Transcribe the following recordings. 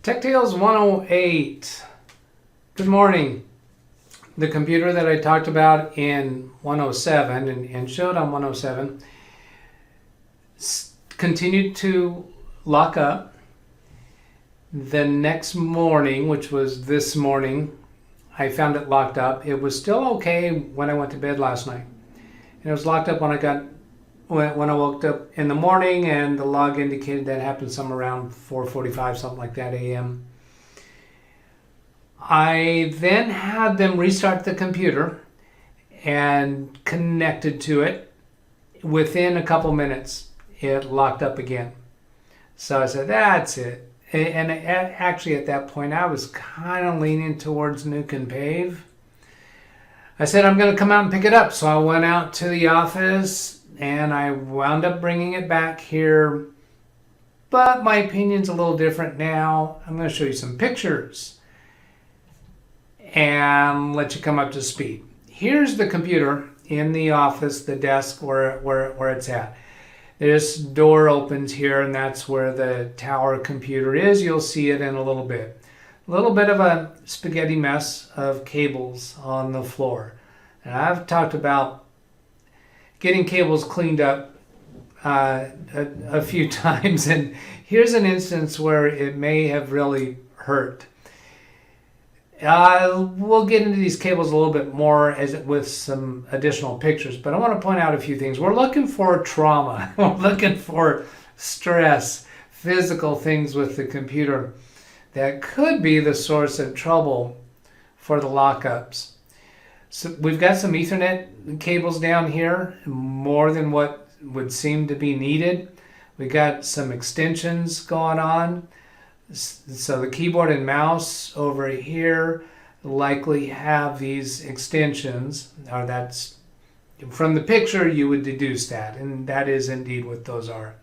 Tech Tales 108. Good morning. The computer that I talked about in 107 and showed on 107 continued to lock up. The next morning, which was this morning, I found it locked up. It was still okay when I went to bed last night. And it was locked up when I woke up in the morning, and the log indicated that happened somewhere around 4:45, something like that, a.m. I then had them restart the computer and connected to it. Within a couple minutes, it locked up again. So I said, that's it. And actually at that point, I was kind of leaning towards nuke and pave. I said, I'm going to come out and pick it up. So I went out to the office and I wound up bringing it back here. But my opinion's a little different now. I'm going to show you some pictures and let you come up to speed. Here's the computer in the office, the desk where it's at. This door opens here, and that's where the tower computer is. You'll see it in a little bit. A little bit of a spaghetti mess of cables on the floor. And I've talked about getting cables cleaned up a few times, and here's an instance where it may have really hurt. We'll get into these cables a little bit more with some additional pictures, but I want to point out a few things. We're looking for trauma. We're looking for stress, physical things with the computer that could be the source of trouble for the lockups. So we've got some Ethernet cables down here, more than what would seem to be needed. We got some extensions going on. So the keyboard and mouse over here likely have these extensions, or that's from the picture you would deduce that, and that is indeed what those are.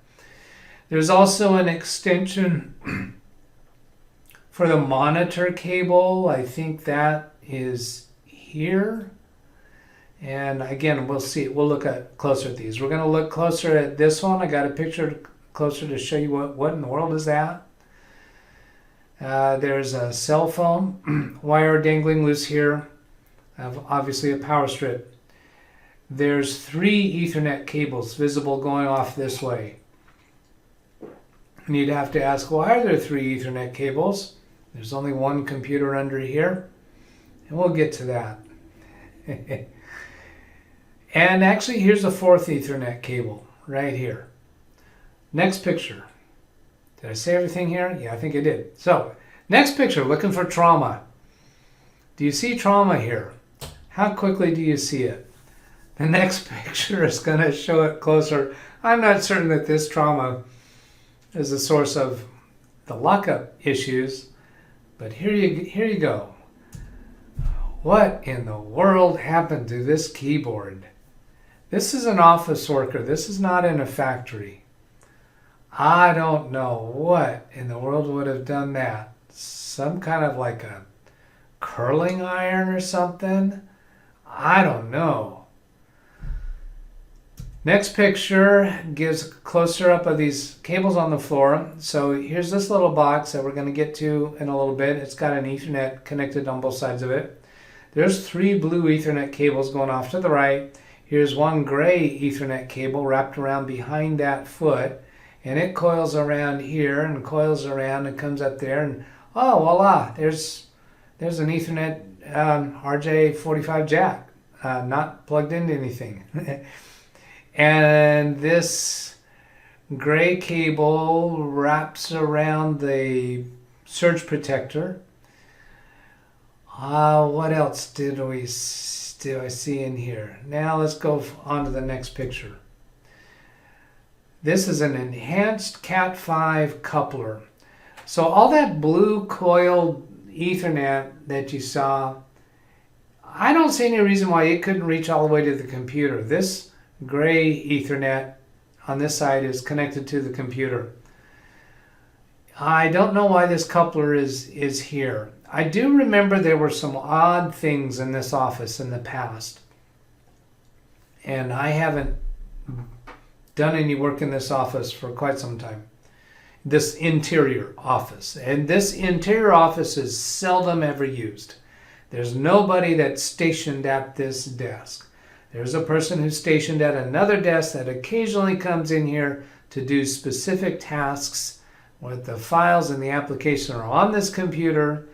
There's also an extension for the monitor cable. I think that is here. And again, we'll see. We'll look closer at these. We're going to look closer at this one. I got a picture closer to show you what in the world is that. There's a cell phone wire dangling loose here. Obviously a power strip. There's 3 Ethernet cables visible going off this way. And you'd have to ask, why are there 3 Ethernet cables? There's only one computer under here. And we'll get to that. And actually, here's a 4th Ethernet cable right here. Next picture. Did I say everything here? Yeah, I think I did. So, next picture, looking for trauma. Do you see trauma here? How quickly do you see it? The next picture is going to show it closer. I'm not certain that this trauma is the source of the lockup issues, but here you go. What in the world happened to this keyboard? This is an office worker. This is not in a factory. I don't know what in the world would have done that. Some kind of like a curling iron or something? I don't know. Next picture gives a closer up of these cables on the floor. So here's this little box that we're going to get to in a little bit. It's got an Ethernet connected on both sides of it. There's 3 blue Ethernet cables going off to the right. Here's one gray Ethernet cable wrapped around behind that foot. And it coils around here and coils around and comes up there, and oh voila, there's an Ethernet RJ45 jack, not plugged into anything. And this gray cable wraps around the surge protector. What else do I see in here? Now let's go on to the next picture. This is an enhanced Cat5 coupler. So all that blue coiled Ethernet that you saw, I don't see any reason why it couldn't reach all the way to the computer. This gray Ethernet on this side is connected to the computer. I don't know why this coupler is here. I do remember there were some odd things in this office in the past. And I haven't done any work in this office for quite some time. this interior office. And this interior office is seldom ever used. There's nobody that's stationed at this desk. There's a person who's stationed at another desk that occasionally comes in here to do specific tasks. With the files and the application are on this computer.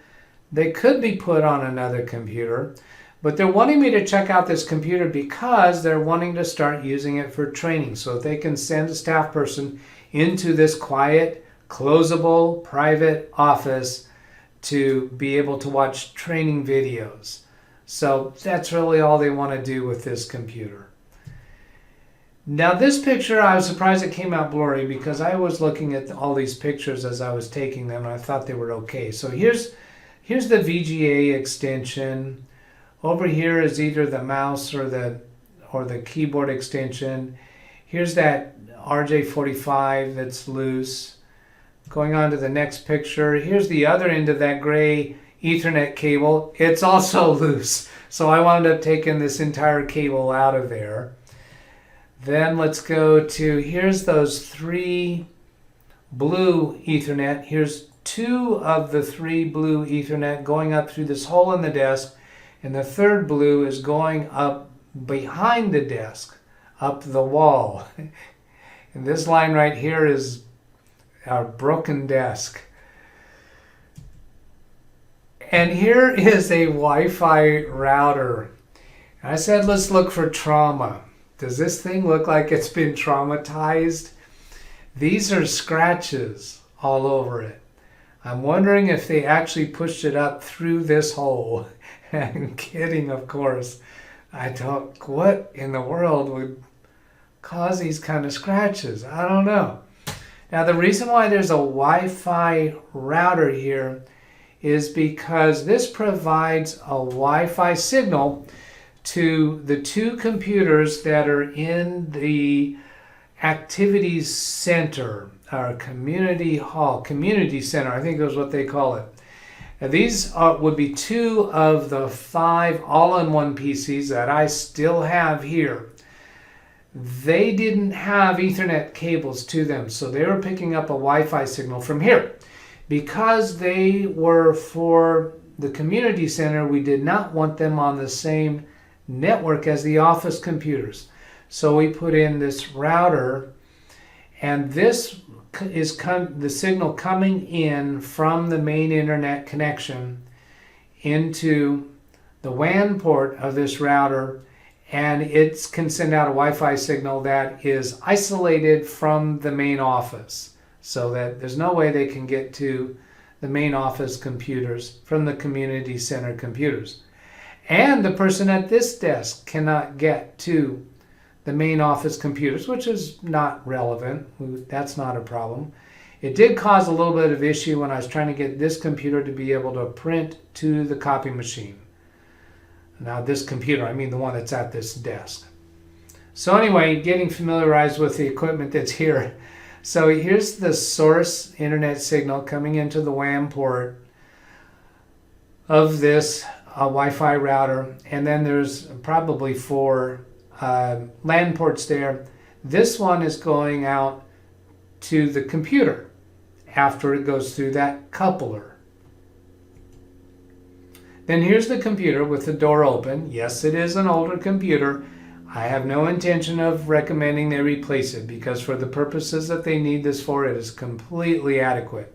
They could be put on another computer, but they're wanting me to check out this computer because they're wanting to start using it for training, so that they can send a staff person into this quiet, closable, private office to be able to watch training videos. So that's really all they want to do with this computer. Now this picture, I was surprised it came out blurry because I was looking at all these pictures as I was taking them and I thought they were okay. So here's the VGA extension. Over here is either the mouse or the keyboard extension. Here's that RJ45 that's loose. Going on to the next picture, here's the other end of that gray Ethernet cable. It's also loose. So I wound up taking this entire cable out of there. Then let's go to, here's those 3 blue Ethernet. Here's 2 of the 3 blue Ethernet going up through this hole in the desk. And the third blue is going up behind the desk, up the wall. And this line right here is our broken desk. And here is a Wi-Fi router. I said, let's look for trauma. Does this thing look like it's been traumatized? These are scratches all over it. I'm wondering if they actually pushed it up through this hole. I'm kidding, of course. I thought, what in the world would cause these kind of scratches? I don't know. Now, the reason why there's a Wi-Fi router here is because this provides a Wi-Fi signal to the 2 computers that are in the activities center, or community hall, community center, I think that's what they call it. Now these would be 2 of the 5 all-in-one PCs that I still have here. They didn't have Ethernet cables to them, so they were picking up a Wi-Fi signal from here. Because they were for the community center, we did not want them on the same network as the office computers. So we put in this router, and this is the signal coming in from the main internet connection into the WAN port of this router, and it can send out a Wi-Fi signal that is isolated from the main office, so that there's no way they can get to the main office computers from the community center computers. And the person at this desk cannot get to the main office computers, which is not relevant. That's not a problem. It did cause a little bit of issue when I was trying to get this computer to be able to print to the copy machine. Now this computer, I mean the one that's at this desk. So anyway, getting familiarized with the equipment that's here. So here's the source internet signal coming into the WAN port of this Wi-Fi router, and then there's probably 4 LAN ports there. This one is going out to the computer after it goes through that coupler. Then here's the computer with the door open. Yes, it is an older computer. I have no intention of recommending they replace it because for the purposes that they need this for, it is completely adequate.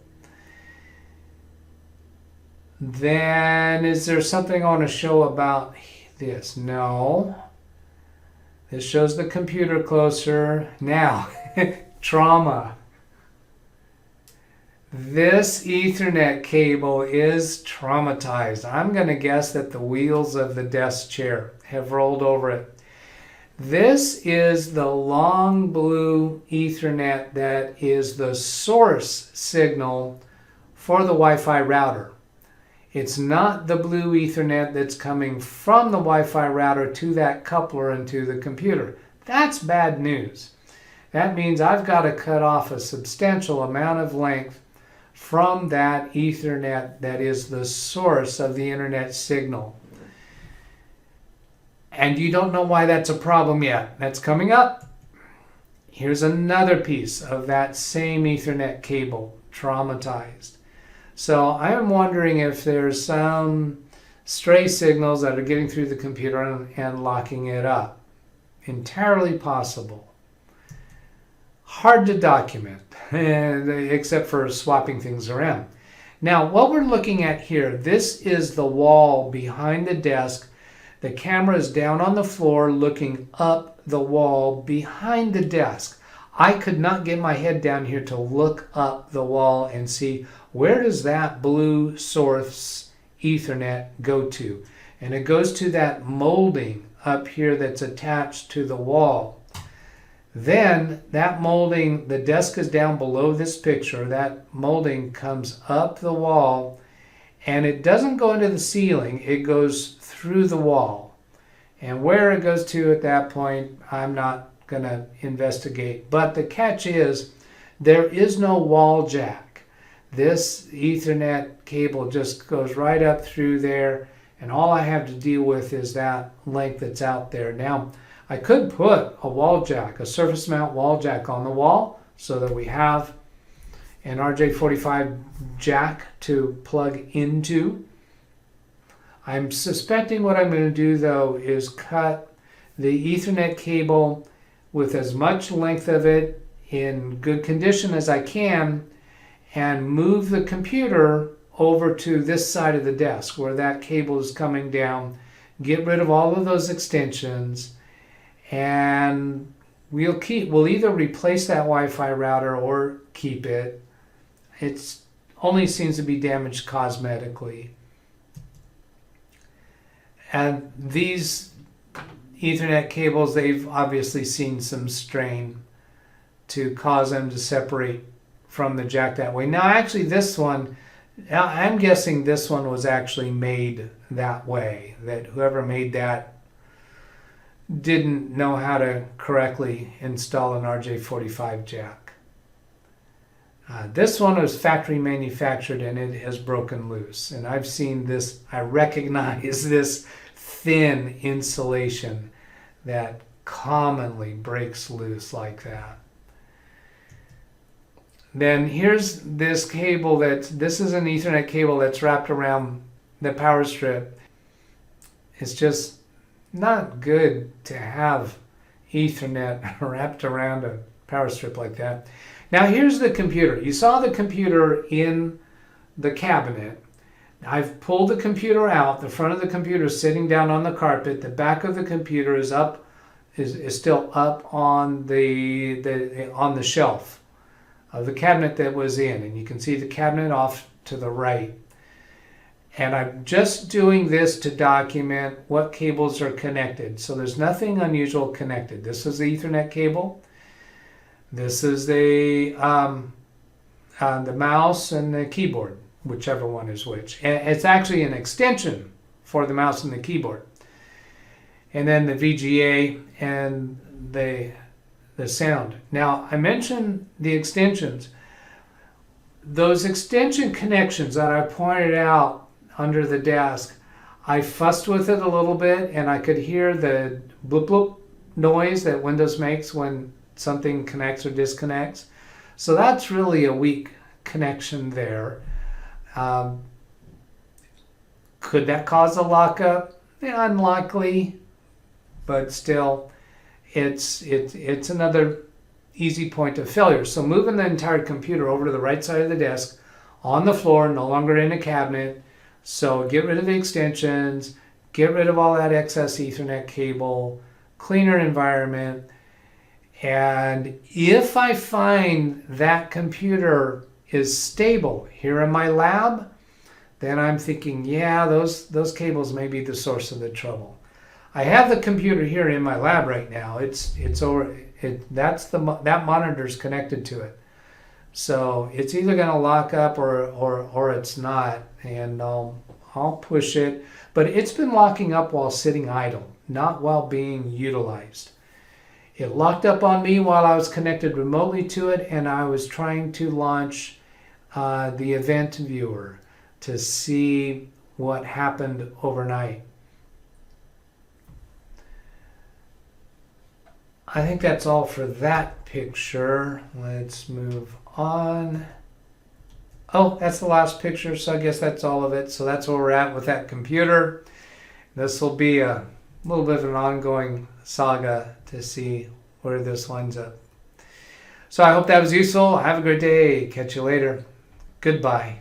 Then, is there something I want to show about this? No. This shows the computer closer. Now, trauma. This Ethernet cable is traumatized. I'm going to guess that the wheels of the desk chair have rolled over it. This is the long blue Ethernet that is the source signal for the Wi-Fi router. It's not the blue Ethernet that's coming from the Wi-Fi router to that coupler and to the computer. That's bad news. That means I've got to cut off a substantial amount of length from that Ethernet that is the source of the internet signal. And you don't know why that's a problem yet. That's coming up. Here's another piece of that same Ethernet cable, traumatized. So I'm wondering if there's some stray signals that are getting through the computer and locking it up. Entirely possible. Hard to document, except for swapping things around. Now, what we're looking at here, this is the wall behind the desk. The camera is down on the floor looking up the wall behind the desk. I could not get my head down here to look up the wall and see where does that blue source Ethernet go to. And it goes to that molding up here that's attached to the wall. Then that molding, the desk is down below this picture, that molding comes up the wall and it doesn't go into the ceiling, it goes through the wall. And where it goes to at that point, I'm not going to investigate. But the catch is, there is no wall jack. This Ethernet cable just goes right up through there, and all I have to deal with is that length that's out there. Now, I could put a wall jack, a surface mount wall jack on the wall, so that we have an RJ45 jack to plug into. I'm suspecting what I'm going to do, though, is cut the Ethernet cable with as much length of it in good condition as I can and move the computer over to this side of the desk where that cable is coming down, get rid of all of those extensions, and we'll either replace that Wi-Fi router or keep it. It only seems to be damaged cosmetically. And these Ethernet cables, they've obviously seen some strain to cause them to separate from the jack that way. Now, actually, this one, I'm guessing this one was actually made that way, that whoever made that didn't know how to correctly install an RJ45 jack. This one was factory manufactured and it has broken loose. And I've seen this, I recognize this thin insulation that commonly breaks loose like that. Then here's this cable this is an Ethernet cable that's wrapped around the power strip. It's just not good to have Ethernet wrapped around a power strip like that. Now here's the computer. You saw the computer in the cabinet. I've pulled the computer out. The front of the computer is sitting down on the carpet. The back of the computer is up, is still up on the shelf of the cabinet that was in, and you can see the cabinet off to the right. And I'm just doing this to document what cables are connected. So there's nothing unusual connected. This is the Ethernet cable. This is the mouse and the keyboard, whichever one is which. And it's actually an extension for the mouse and the keyboard. And then the VGA and the sound. Now, I mentioned the extensions. Those extension connections that I pointed out under the desk, I fussed with it a little bit and I could hear the bloop bloop noise that Windows makes when something connects or disconnects. So that's really a weak connection there. Could that cause a lockup? Yeah, unlikely, but still, it's another easy point of failure. So moving the entire computer over to the right side of the desk, on the floor, no longer in a cabinet. So get rid of the extensions, get rid of all that excess Ethernet cable, cleaner environment. And if I find that computer is stable here in my lab, then I'm thinking, yeah, those cables may be the source of the trouble. I have the computer here in my lab right now. That monitor's connected to it. So it's either going to lock up or it's not, and I'll push it. But it's been locking up while sitting idle, not while being utilized. It locked up on me while I was connected remotely to it, and I was trying to launch the event viewer to see what happened overnight. I think that's all for that picture. Let's move on. Oh, that's the last picture, so I guess that's all of it. So that's where we're at with that computer. This will be a little bit of an ongoing saga to see where this winds up. So I hope that was useful. Have a great day. Catch you later. Goodbye.